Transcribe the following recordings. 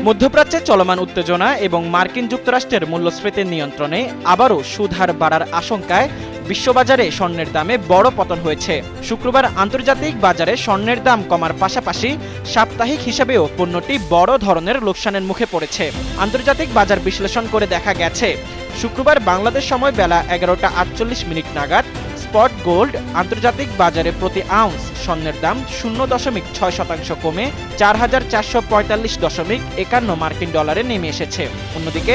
মধ্যপ্রাচ্যে চলমান উত্তেজনা এবং মার্কিন যুক্তরাষ্ট্রের মূল্যস্ফীতির নিয়ন্ত্রণে আবারও সুদহার বাড়ার আশঙ্কায় বিশ্ববাজারে স্বর্ণের দামে বড় পতন হয়েছে। শুক্রবার আন্তর্জাতিক বাজারে স্বর্ণের দাম কমার পাশাপাশি সাপ্তাহিক হিসাবেও পণ্যটি বড় ধরনের লোকসানের মুখে পড়েছে। আন্তর্জাতিক বাজার বিশ্লেষণ করে দেখা গেছে, শুক্রবার বাংলাদেশ সময় বেলা 11:48 নাগাদ স্পট গোল্ড আন্তর্জাতিক বাজারে প্রতি আউন্স স্বর্ণের দাম 0.6% কমে 4,445.51 মার্কিন ডলারে নেমে এসেছে। অন্যদিকে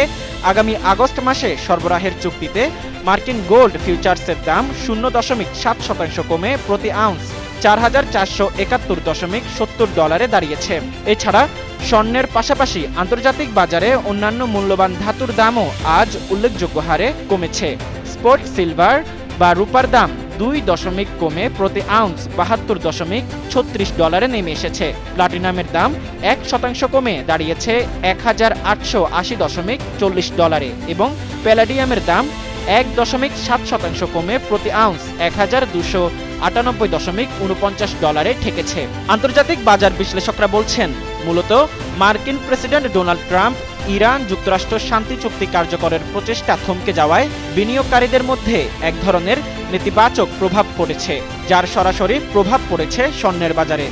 আগামী আগস্ট মাসে সরবরাহের চুক্তিতে মার্কিন গোল্ড ফিউচার্সের দাম 0.7% কমে প্রতি আউন্স 4,471.70 ডলারে দাঁড়িয়েছে। এছাড়া স্বর্ণের পাশাপাশি আন্তর্জাতিক বাজারে অন্যান্য মূল্যবান ধাতুর দামও আজ উল্লেখযোগ্য হারে কমেছে। স্পট সিলভার বা রূপার দাম 2 কমে প্রতি আউন্স 72.36 ডলারে নেমে এসেছে। প্লাটিনামের দাম 1% কমে দাঁড়িয়েছে 1,880.40 ডলারে এবং প্যালাডিয়ামের দাম 1.7% কমে প্রতি আউন্স 1,298.49 ডলারে ঠেকেছে। আন্তর্জাতিক বাজার বিশ্লেষকরা বলছেন, মূলত মার্কিন প্রেসিডেন্ট ডোনাল্ড ট্রাম্প ইরান যুক্তরাষ্ট্র শান্তি চুক্তি কার্যকরের প্রচেষ্টা থমকে যাওয়ায় বিনিয়োগকারীদের মধ্যে এক ধরনের নেতিবাচক প্রভাব পড়েছে, যার সরাসরি প্রভাব পড়েছে স্বর্ণের বাজারে।